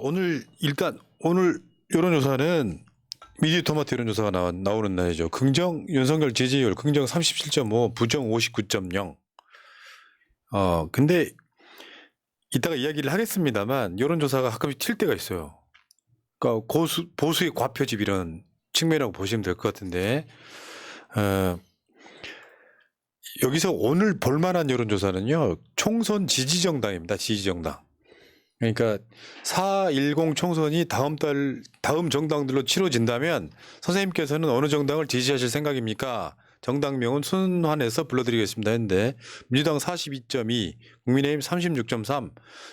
오늘 여론조사는 미디어토마토 여론조사가 나오는 날이죠. 긍정 윤석열 지지율 긍정 37.5, 부정 59.0. 근데 이따가 이야기를 하겠습니다만 여론조사가 가끔씩 튈 때가 있어요. 그러니까 보수의 과표집 이런 측면이라고 보시면 될 것 같은데 여기서 오늘 볼만한 여론조사는요. 총선 지지정당입니다. 지지정당. 그러니까 4.10 총선이 다음 정당들로 치러진다면 선생님께서는 어느 정당을 지지하실 생각입니까? 정당명은 순환해서 불러드리겠습니다 했는데 민주당 42.2, 국민의힘 36.3,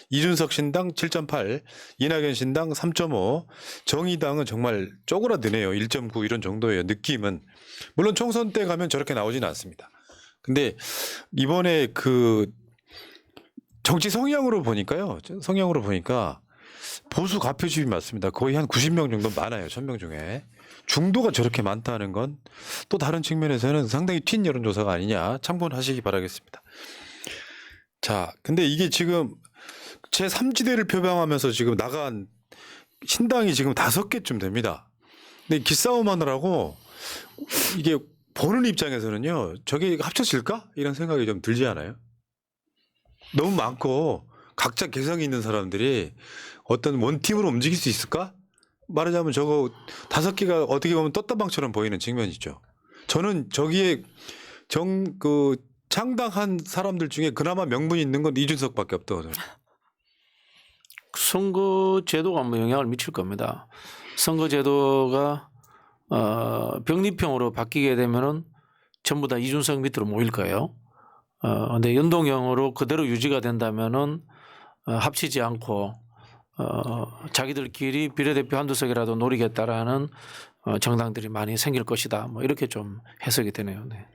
이준석 신당 7.8, 이낙연 신당 3.5, 정의당은 정말 쪼그라드네요. 1.9 이런 정도예요. 느낌은. 물론 총선 때 가면 저렇게 나오지는 않습니다. 근데 이번에 그 정치 성향으로 보니까 보수 과표집이 맞습니다. 거의 한 90명 정도 많아요. 1000명 중에. 중도가 저렇게 많다는 건 또 다른 측면에서는 상당히 튄 여론조사가 아니냐 참고하시기 바라겠습니다. 자, 근데 이게 지금 제3지대를 표방하면서 지금 나간 신당이 지금 5개쯤 됩니다. 근데 기싸움 하느라고 이게 보는 입장에서는요. 저게 합쳐질까? 이런 생각이 좀 들지 않아요? 너무 많고 각자 개성이 있는 사람들이 어떤 원팀으로 움직일 수 있을까? 말하자면 저거 5개가 어떻게 보면 떴다방처럼 보이는 측면이죠. 저는 저기에 창당한 사람들 중에 그나마 명분이 있는 건 이준석밖에 없다고 저는. 선거 제도가 뭐 영향을 미칠 겁니다. 선거 제도가 병립형으로 바뀌게 되면은 전부 다 이준석 밑으로 모일 거예요. 근데 연동형으로 그대로 유지가 된다면은 합치지 않고 자기들끼리 비례대표 한두 석이라도 노리겠다라는 정당들이 많이 생길 것이다. 뭐 이렇게 좀 해석이 되네요. 네.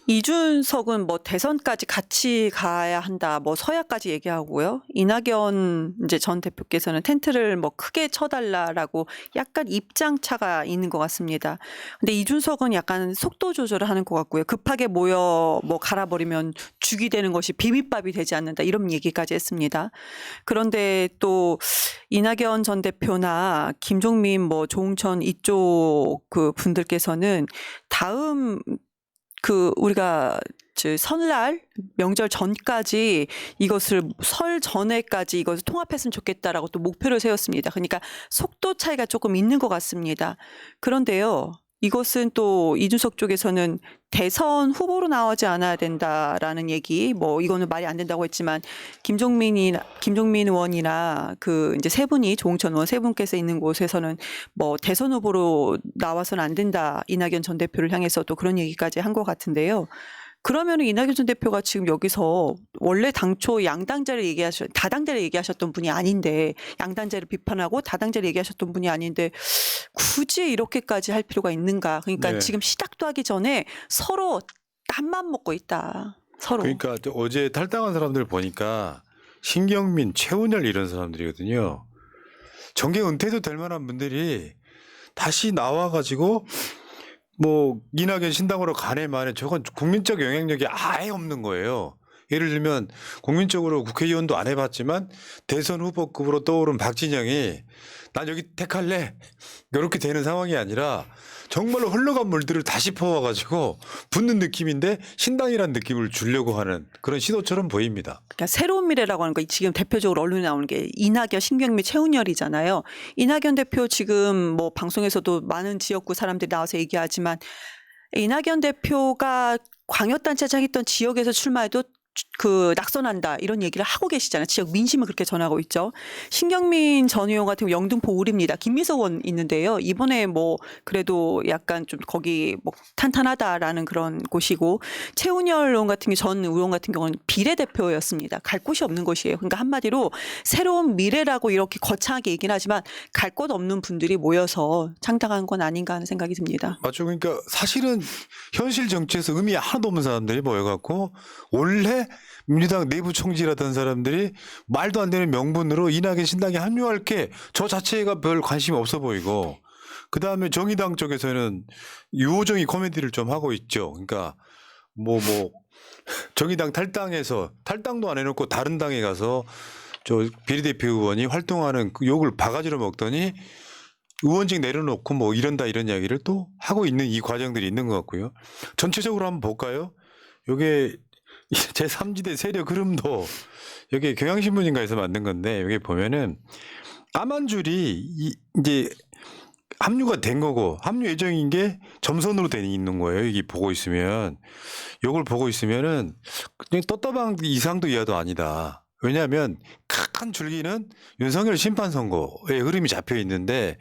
이준석은 뭐 대선까지 같이 가야 한다, 뭐 서야까지 얘기하고요. 이낙연 이제 전 대표께서는 텐트를 뭐 크게 쳐달라라고 약간 입장차가 있는 것 같습니다. 근데 이준석은 약간 속도 조절을 하는 것 같고요. 급하게 모여 뭐 갈아버리면 죽이 되는 것이 비빔밥이 되지 않는다 이런 얘기까지 했습니다. 그런데 또 이낙연 전 대표나 김종민 뭐 조응천 이쪽 그 분들께서는 다음 우리가 설날 명절 전까지 이것을 설 전에까지 이것을 통합했으면 좋겠다라고 또 목표를 세웠습니다. 그러니까 속도 차이가 조금 있는 것 같습니다. 그런데요. 이것은 또 이준석 쪽에서는 대선 후보로 나오지 않아야 된다라는 얘기, 뭐 이거는 말이 안 된다고 했지만 김종민 의원이나 이제 세 분이 조응천 의원 세 분께서 있는 곳에서는 뭐 대선 후보로 나와서는 안 된다. 이낙연 전 대표를 향해서 또 그런 얘기까지 한 것 같은데요. 그러면 이낙연 전 대표가 지금 여기서 원래 당초 다당제를 얘기하셨던 분이 아닌데 양당제를 비판하고 다당제를 얘기하셨던 분이 아닌데 굳이 이렇게까지 할 필요가 있는가. 그러니까 네. 지금 시작도 하기 전에 서로 땀만 먹고 있다. 서로. 그러니까 어제 탈당한 사람들 보니까 신경민, 최은열 이런 사람들이거든요. 정계 은퇴도 될 만한 분들이 다시 나와가지고 뭐 이낙연 신당으로 가네 마네 저건 국민적 영향력이 아예 없는 거예요. 예를 들면 국민적으로 국회의원도 안 해봤지만 대선 후보급으로 떠오른 박진영이 난 여기 택할래 이렇게 되는 상황이 아니라 정말로 흘러간 물들을 다시 퍼와가지고 붙는 느낌인데 신당이란 느낌을 주려고 하는 그런 시도처럼 보입니다. 그러니까 새로운 미래라고 하는 거 지금 대표적으로 언론에 나오는 게 이낙연, 신경민, 최은열이잖아요. 이낙연 대표 지금 뭐 방송에서도 많은 지역구 사람들이 나와서 얘기하지만 이낙연 대표가 광역단체장 했던 지역에서 출마해도 낙선한다 이런 얘기를 하고 계시잖아요. 지역 민심을 그렇게 전하고 있죠. 신경민 전 의원 같은 경우 영등포 울입니다. 김미석 의원 있는데요. 이번에 뭐 그래도 약간 좀 거기 뭐 탄탄하다라는 그런 곳이고 최은열 의원 같은 경우 전 의원 같은 경우는 비례대표였습니다. 갈 곳이 없는 곳이에요. 그러니까 한마디로 새로운 미래라고 이렇게 거창하게 얘기는 하지만 갈 곳 없는 분들이 모여서 창당한 건 아닌가 하는 생각이 듭니다. 맞죠. 그러니까 사실은 현실 정치에서 의미 하나도 없는 사람들이 모여갖고 원래 민주당 내부 총질하던 사람들이 말도 안 되는 명분으로 이낙연 신당에 합류할 게 저 자체가 별 관심이 없어 보이고 그다음에 정의당 쪽에서는 유호정이 코미디를 좀 하고 있죠. 그러니까 뭐 정의당 탈당해서 탈당도 안 해놓고 다른 당에 가서 저 비례대표 의원이 활동하는 그 욕을 바가지로 먹더니 의원직 내려놓고 뭐 이런다 이런 이야기를 또 하고 있는 이 과정들이 있는 것 같고요. 전체적으로 한번 볼까요? 요게 제3지대 세력 흐름도 여기 경향신문인가에서 만든 건데 여기 보면은 까만줄이 이제 합류가 된 거고 합류 예정인 게 점선으로 돼 있는 거예요. 여기 보고 있으면 요걸 보고 있으면은 그냥 떴다방 이상도 이하도 아니다. 왜냐하면 큰 줄기는 윤석열 심판 선거의 흐름이 잡혀 있는데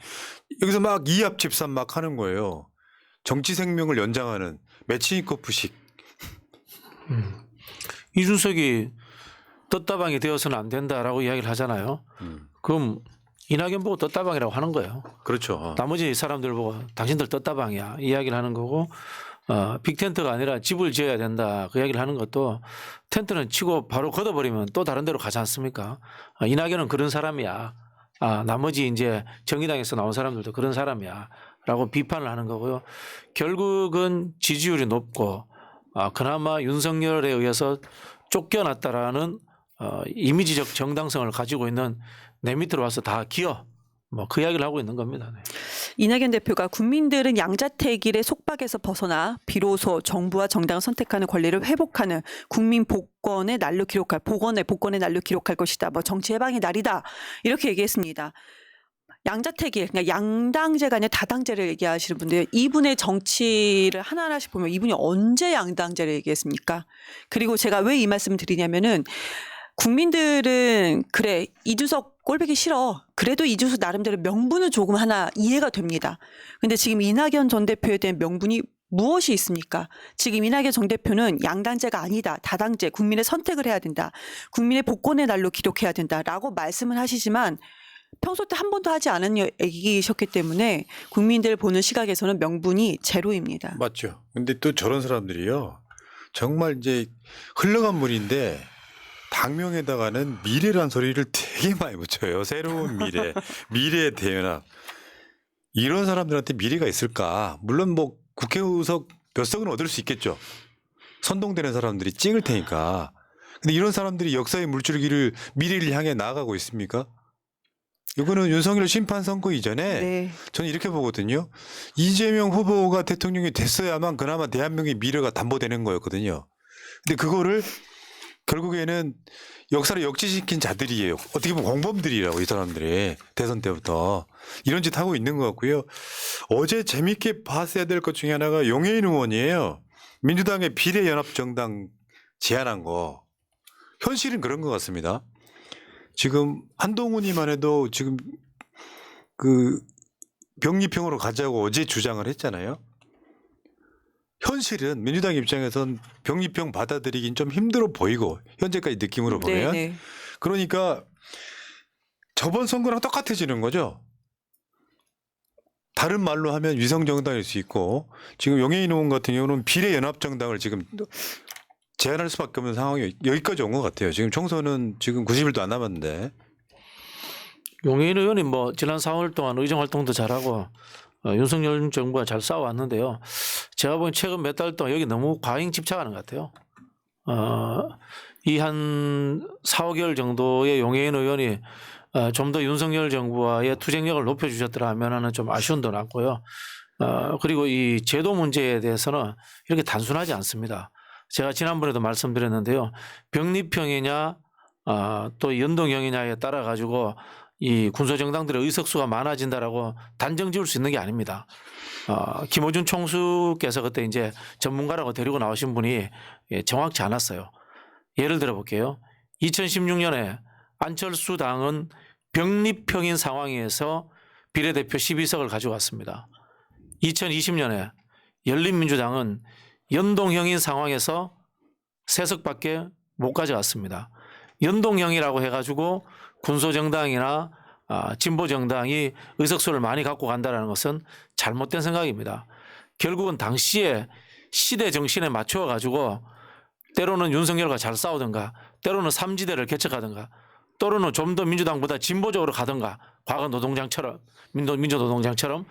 여기서 막 이합 집산 막 하는 거예요. 정치 생명을 연장하는 매치니코프식. 이준석이 떴다방이 되어서는 안 된다라고 이야기를 하잖아요. 그럼 이낙연 보고 떴다방이라고 하는 거예요. 그렇죠. 나머지 사람들 보고 당신들 떴다방이야 이야기를 하는 거고 빅텐트가 아니라 집을 지어야 된다 그 이야기를 하는 것도 텐트는 치고 바로 걷어버리면 또 다른 데로 가지 않습니까? 이낙연은 그런 사람이야. 나머지 이제 정의당에서 나온 사람들도 그런 사람이야 라고 비판을 하는 거고요. 결국은 지지율이 높고 그나마 윤석열에 의해서 쫓겨났다라는 이미지적 정당성을 가지고 있는 내 밑으로 와서 다 기어 뭐 그 이야기를 하고 있는 겁니다. 네. 이낙연 대표가 국민들은 양자택일의 속박에서 벗어나 비로소 정부와 정당을 선택하는 권리를 회복하는 국민 복권의 날로 기록할 복권의 날로 기록할 것이다. 뭐 정치 해방의 날이다. 이렇게 얘기했습니다. 양자택일, 그러니까 양당제가 아니라 다당제를 얘기하시는 분들 이분의 정치를 하나하나씩 보면 이분이 언제 양당제를 얘기했습니까? 그리고 제가 왜 이 말씀을 드리냐면은 국민들은 그래 이준석 꼴보기 싫어. 그래도 이준석 나름대로 명분은 조금 하나 이해가 됩니다. 근데 지금 이낙연 전 대표에 대한 명분이 무엇이 있습니까? 지금 이낙연 전 대표는 양당제가 아니다. 다당제, 국민의 선택을 해야 된다. 국민의 복권의 날로 기록해야 된다라고 말씀을 하시지만 평소 때 한 번도 하지 않은 얘기이셨기 때문에 국민들 보는 시각에서는 명분이 제로입니다. 맞죠. 근데 또 저런 사람들이요. 정말 이제 흘러간 물인데 당명에다가는 미래란 소리를 되게 많이 붙여요. 새로운 미래, 미래의 대연합. 이런 사람들한테 미래가 있을까? 물론 뭐 국회의석 몇 석은 얻을 수 있겠죠. 선동되는 사람들이 찍을 테니까. 근데 이런 사람들이 역사의 물줄기를 미래를 향해 나아가고 있습니까? 이거는 윤석열 심판 선거 이전에 네. 저는 이렇게 보거든요. 이재명 후보가 대통령이 됐어야만 그나마 대한민국의 미래가 담보되는 거였거든요. 근데 그거를 결국에는 역사를 역지시킨 자들이에요. 어떻게 보면 공범들이라고 이 사람들이 대선 때부터 이런 짓 하고 있는 것 같고요. 어제 재밌게 봤어야 될 것 중에 하나가 용해인 의원이에요. 민주당의 비례연합정당 제안한 거. 현실은 그런 것 같습니다. 지금 한동훈이만 해도 지금 그 병리평으로 가자고 어제 주장을 했잖아요. 현실은 민주당 입장에선 병리평 받아들이긴 좀 힘들어 보이고 현재까지 느낌으로 보면 네. 그러니까 저번 선거랑 똑같아지는 거죠. 다른 말로 하면 위성정당일 수 있고 지금 용해인 의원 같은 경우는 비례연합정당을 지금 제안할 수밖에 없는 상황이 여기까지 온 것 같아요. 지금 총선은 지금 90일도 안 남았는데. 용해인 의원이 뭐 지난 4월 동안 의정 활동도 잘하고 윤석열 정부가 잘 싸워왔는데요. 제가 보기엔 최근 몇 달 동안 여기 너무 과잉 집착하는 것 같아요. 이 한 4, 5개월 정도의 용해인 의원이 좀 더 윤석열 정부와의 투쟁력을 높여주셨더라 하면 하는 좀 아쉬움도 났고요. 그리고 이 제도 문제에 대해서는 이렇게 단순하지 않습니다. 제가 지난번에도 말씀드렸는데요. 병리평이냐 또 연동형이냐에 따라 가지고 이 군소정당들의 의석수가 많아진다라고 단정 지을 수 있는 게 아닙니다. 김어준 총수께서 그때 이제 전문가라고 데리고 나오신 분이 정확치 않았어요. 예를 들어 볼게요. 2016년에 안철수 당은 병리평인 상황에서 비례대표 12석을 가져갔습니다. 2020년에 열린민주당은 연동형인 상황에서 3석밖에 못 가져갔습니다. 연동형이라고 해가지고 군소정당이나 진보정당이 의석수를 많이 갖고 간다는 것은 잘못된 생각입니다. 결국은 당시에 시대 정신에 맞춰 가지고 때로는 윤석열과 잘 싸우든가 때로는 삼지대를 개척하든가 또는 좀 더 민주당보다 진보적으로 가든가 과거 노동장처럼 민주노동장처럼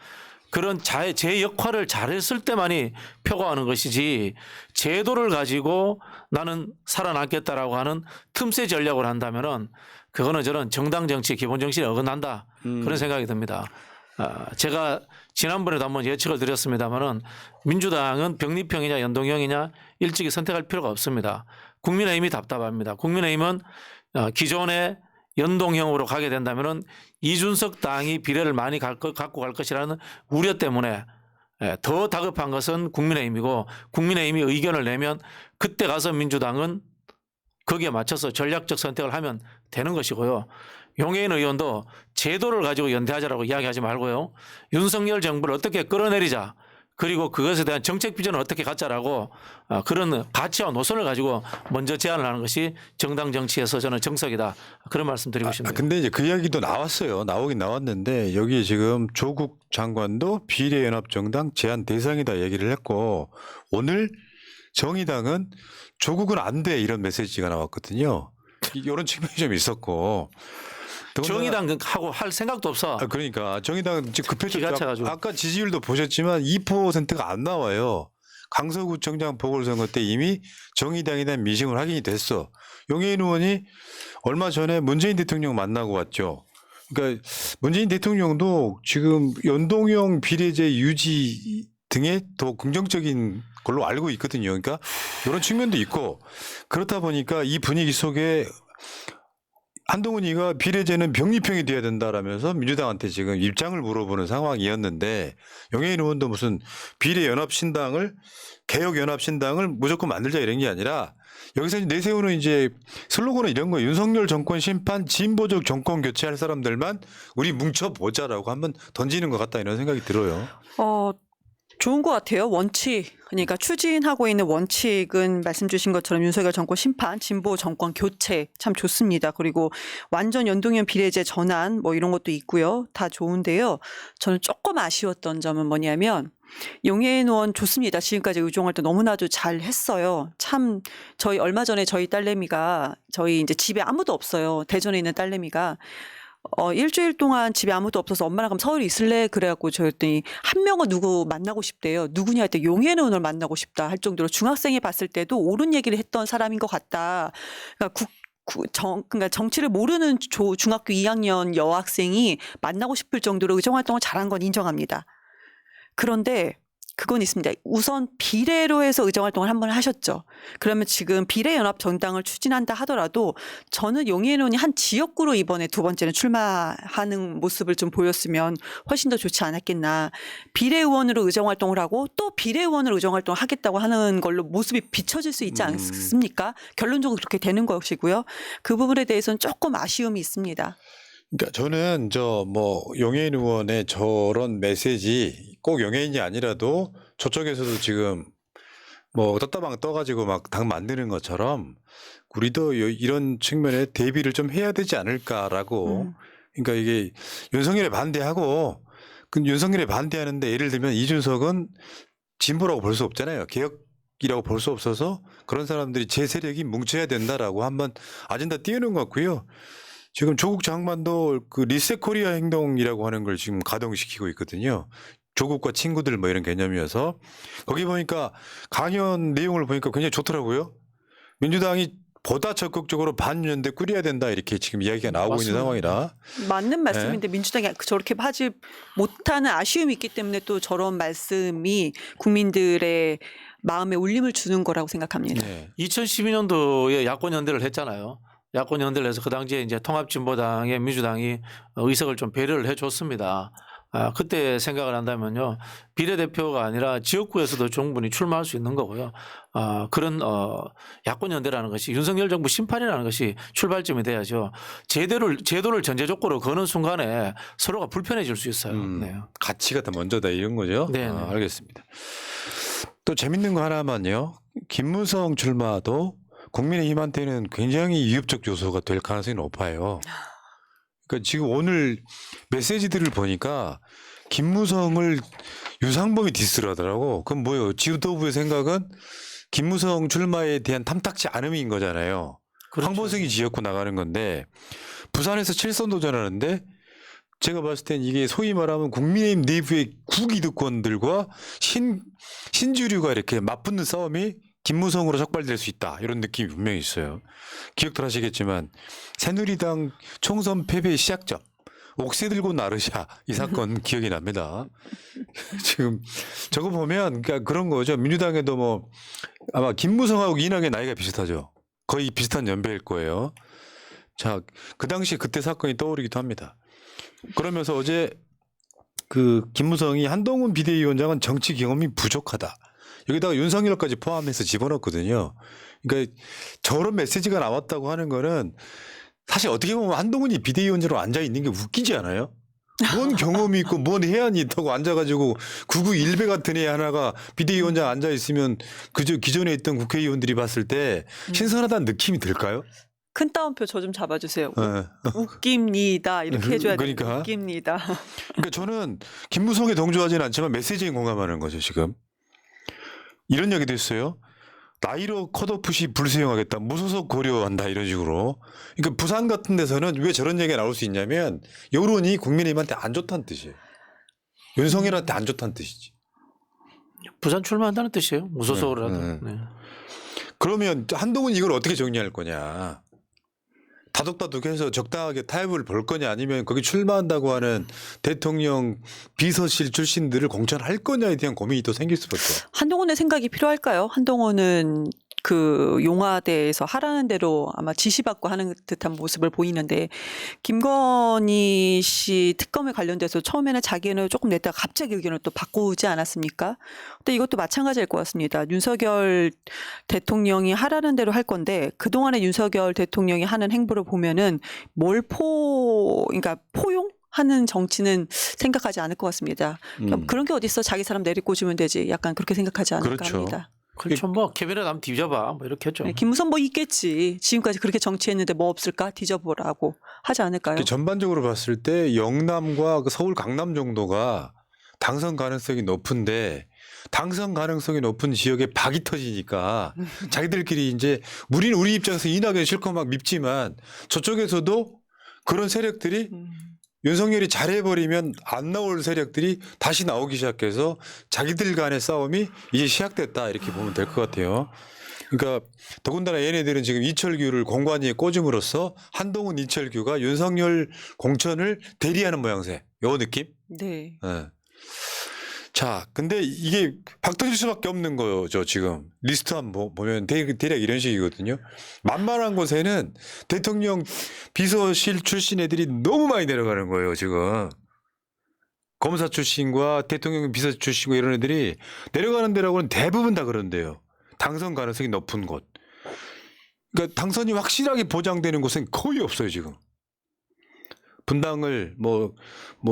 그런 제 역할을 잘했을 때만이 표가하는 것이지 제도를 가지고 나는 살아남겠다라고 하는 틈새 전략을 한다면은 그거는 저는 정당 정치의 기본 정신에 어긋난다 그런 생각이 듭니다. 제가 지난번에도 한번 예측을 드렸습니다마는 민주당은 병리평이냐 연동형이냐 일찍이 선택할 필요가 없습니다. 국민의힘이 답답합니다. 국민의힘은 기존의 연동형으로 가게 된다면은 이준석 당이 비례를 많이 갖고 갈 것이라는 우려 때문에 더 다급한 것은 국민의힘이고 국민의힘이 의견을 내면 그때 가서 민주당은 거기에 맞춰서 전략적 선택을 하면 되는 것이고요. 용해인 의원도 제도를 가지고 연대하자라고 이야기하지 말고요. 윤석열 정부를 어떻게 끌어내리자. 그리고 그것에 대한 정책 비전을 어떻게 갖자라고 그런 가치와 노선을 가지고 먼저 제안을 하는 것이 정당 정치에서 저는 정석이다. 그런 말씀 드리고 싶습니다. 근데 이제 그 이야기도 나왔어요. 나오긴 나왔는데 여기 지금 조국 장관도 비례연합정당 제안 대상이다 얘기를 했고 오늘 정의당은 조국은 안 돼 이런 메시지가 나왔거든요. 이런 측면이 좀 있었고. 정의당하고 할 생각도 없어. 그러니까 정의당은 지금 급해졌죠. 기가 차가지고. 아까 지지율도 보셨지만 2%가 안 나와요. 강서구청장 보궐선거 때 이미 정의당에 대한 미싱을 확인이 됐어. 용해인 의원이 얼마 전에 문재인 대통령 만나고 왔죠. 그러니까 문재인 대통령도 지금 연동형 비례제 유지 등에 더 긍정적인 걸로 알고 있거든요. 그러니까 이런 측면도 있고 그렇다 보니까 이 분위기 속에 한동훈이가 비례제는 병리평이 돼야 된다라면서 민주당한테 지금 입장을 물어보는 상황이었는데 용해인 의원도 무슨 비례연합신당을 개혁연합신당을 무조건 만들자 이런 게 아니라 여기서 내세우는 이제 슬로건은 이런 거예요. 윤석열 정권 심판 진보적 정권 교체할 사람들만 우리 뭉쳐보자라고 한번 던지는 것 같다 이런 생각이 들어요. 좋은 것 같아요. 원칙. 그러니까 추진하고 있는 원칙은 말씀 주신 것처럼 윤석열 정권 심판, 진보 정권 교체 참 좋습니다. 그리고 완전 연동형 비례제 전환 뭐 이런 것도 있고요. 다 좋은데요. 저는 조금 아쉬웠던 점은 뭐냐면 용해인 의원 좋습니다. 지금까지 의정활동 너무나도 잘 했어요. 참 저희 얼마 전에 저희 딸내미가 저희 이제 집에 아무도 없어요. 대전에 있는 딸내미가 일주일 동안 집에 아무도 없어서 엄마랑 그럼 서울에 있을래? 그래갖고 저랬더니 한 명은 누구 만나고 싶대요. 누구냐 할 때 용해인 의원을 만나고 싶다 할 정도로 중학생이 봤을 때도 옳은 얘기를 했던 사람인 것 같다. 그러니까 그러니까 정치를 모르는 중학교 2학년 여학생이 만나고 싶을 정도로 의정활동을 잘한 건 인정합니다. 그런데 그건 있습니다. 우선 비례로 해서 의정활동을 한번 하셨죠. 그러면 지금 비례연합 정당을 추진한다 하더라도 저는 용해인 의원이 한 지역구로 이번에 두 번째는 출마하는 모습을 좀 보였으면 훨씬 더 좋지 않았겠나. 비례의원으로 의정활동을 하고 또 비례의원으로 의정활동을 하겠다고 하는 걸로 모습이 비춰질 수 있지 않습니까? 결론적으로 그렇게 되는 것이고요. 그 부분에 대해서는 조금 아쉬움이 있습니다. 그러니까 저는 용해인 의원의 저런 메시지 꼭 용해인이 아니라도 저쪽에서도 지금 떴다방 떠가지고 막 당 만드는 것처럼 우리도 이런 측면에 대비를 좀 해야 되지 않을까라고. 그러니까 이게 윤석열에 반대하고 그 윤석열에 반대하는데 예를 들면 이준석은 진보라고 볼 수 없잖아요. 개혁이라고 볼 수 없어서 그런 사람들이 제 세력이 뭉쳐야 된다라고 한번 아젠다 띄우는 것 같고요. 지금 조국 장관도 그 리셋 코리아 행동이라고 하는 걸 지금 가동시키고 있거든요. 조국과 친구들 뭐 이런 개념이어서 거기 보니까 강연 내용을 보니까 굉장히 좋더라고요. 민주당이 보다 적극적으로 반연대 꾸려야 된다 이렇게 지금 이야기가 나오고 맞습니다. 있는 상황이라. 맞는 말씀인데 민주당이 저렇게 하지 못하는 아쉬움이 있기 때문에 또 저런 말씀이 국민들의 마음에 울림을 주는 거라고 생각합니다. 네. 2012년도에 야권 연대를 했잖아요. 야권 연대를 해서 그 당시에 이제 통합진보당의 민주당이 의석을 좀 배려를 해줬습니다. 그때 생각을 한다면요. 비례대표가 아니라 지역구에서도 충분히 출마할 수 있는 거고요. 그런 야권 연대라는 것이 윤석열 정부 심판이라는 것이 출발점이 돼야죠. 제도를 전제 조건으로 거는 순간에 서로가 불편해질 수 있어요. 네. 가치가 더 먼저다 이런 거죠. 네. 알겠습니다. 또 재밌는 거 하나만요. 김무성 출마도 국민의힘한테는 굉장히 위협적 요소가 될 가능성이 높아요. 그러니까 지금 오늘 메시지들을 보니까 김무성을 유상범이 디스를 하더라고. 그럼 뭐예요? 지도부의 생각은 김무성 출마에 대한 탐탁지 않음인 거잖아요. 그렇죠. 황보석이 지역구 나가는 건데 부산에서 7선 도전하는데 제가 봤을 땐 이게 소위 말하면 국민의힘 내부의 국이득권들과 신주류가 이렇게 맞붙는 싸움이 김무성으로 촉발될 수 있다 이런 느낌이 분명히 있어요. 기억들 하시겠지만 새누리당 총선 패배의 시작점 옥새 들고 나르샤 이 사건 기억이 납니다. 지금 저거 보면 그러니까 그런 거죠. 민주당에도 뭐 아마 김무성하고 이낙연 나이가 비슷하죠. 거의 비슷한 연배일 거예요. 자, 그 당시 그때 사건이 떠오르기도 합니다. 그러면서 어제 그 김무성이 한동훈 비대위원장은 정치 경험이 부족하다. 여기다가 윤석열까지 포함해서 집어넣거든요. 그러니까 저런 메시지가 나왔다고 하는 거는 사실 어떻게 보면 한동훈이 비대위원장으로 앉아 있는 게 웃기지 않아요? 뭔 경험이 있고 뭔 해안이 있다고 앉아가지고 99일배 같은 애 하나가 비대위원장 앉아 있으면 그저 기존에 있던 국회의원들이 봤을 때 신선하다는 느낌이 들까요? 큰 따옴표 저 좀 잡아주세요. 네. 웃깁니다. 이렇게 해줘야 돼요. 그러니까. 웃깁니다. 그러니까 저는 김무성에 동조하지는 않지만 메시지에 공감하는 거죠 지금. 이런 얘기도 있어요. 나이로 컷오프시 불수용하겠다. 무소속 고려한다 이런 식으로. 그러니까 부산 같은 데서는 왜 저런 얘기가 나올 수 있냐면 여론이 국민의힘한테 안 좋다는 뜻이에요. 윤석열한테 안 좋다는 뜻이지. 부산 출마한다는 뜻이에요. 무소속으로라도. 네. 네. 그러면 한동훈 이걸 어떻게 정리할 거냐. 다독다독해서 적당하게 타협을 볼 거냐 아니면 거기 출마한다고 하는 대통령 비서실 출신들을 공천할 거냐에 대한 고민이 또 생길 수밖에 없어요. 한동훈의 생각이 필요할까요? 한동훈은 그 용화대에서 하라는 대로 아마 지시받고 하는 듯한 모습을 보이는데 김건희 씨 특검에 관련돼서 처음에는 자기 의견을 조금 냈다가 갑자기 의견을 또 바꾸지 않았습니까? 근데 이것도 마찬가지일 것 같습니다. 윤석열 대통령이 하라는 대로 할 건데 그동안에 윤석열 대통령이 하는 행보를 보면은 그러니까 포용하는 정치는 생각하지 않을 것 같습니다. 그런 게 어딨어? 자기 사람 내리꽂으면 되지. 약간 그렇게 생각하지 않을까 그렇죠. 합니다. 그렇죠. 뭐 캐비넷 한번 뒤져봐. 뭐 이렇게 했죠. 네, 김무성 뭐 있겠지. 지금까지 그렇게 정치했는데 뭐 없을까? 뒤져보라고 하지 않을까요? 전반적으로 봤을 때 영남과 그 서울 강남 정도가 당선 가능성이 높은데 당선 가능성이 높은 지역에 박이 터지니까 자기들끼리 이제 우리는 우리 입장에서 이낙연 실컷 막 밉지만 저쪽에서도 그런 세력들이 윤석열이 잘해버리면 안 나올 세력들이 다시 나오기 시작해서 자기들 간의 싸움이 이제 시작됐다 이렇게 보면 될 것 같아요. 그러니까 더군다나 얘네들은 지금 이철규를 공관위에 꽂음으로써 한동훈 이철규가 윤석열 공천을 대리하는 모양새. 요 느낌? 네. 네. 자, 근데 이게 박 터질 수밖에 없는 거죠, 지금. 리스트 한번 보면 대략 이런 식이거든요. 만만한 곳에는 대통령 비서실 출신 애들이 너무 많이 내려가는 거예요, 지금. 검사 출신과 대통령 비서 출신과 이런 애들이 내려가는 데라고는 대부분 다 그런데요. 당선 가능성이 높은 곳. 그러니까 당선이 확실하게 보장되는 곳은 거의 없어요, 지금. 분당을 뭐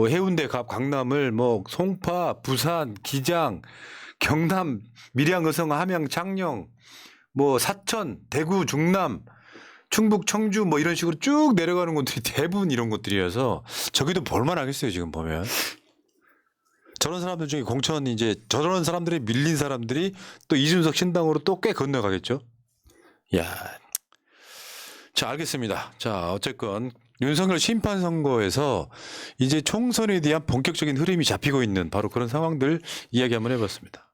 해운대 강남을 뭐 송파, 부산, 기장, 경남, 밀양, 의성, 함양, 창녕, 뭐 사천, 대구, 중남, 충북, 청주 뭐 이런 식으로 쭉 내려가는 곳들이 대부분 이런 곳들이어서 저기도 볼만하겠어요 지금 보면. 저런 사람들 중에 공천 이제 저런 사람들이 밀린 사람들이 또 이준석 신당으로 또 꽤 건너가겠죠. 야, 자 알겠습니다. 자 어쨌건. 윤석열 심판 선거에서 이제 총선에 대한 본격적인 흐름이 잡히고 있는 바로 그런 상황들 이야기 한번 해봤습니다.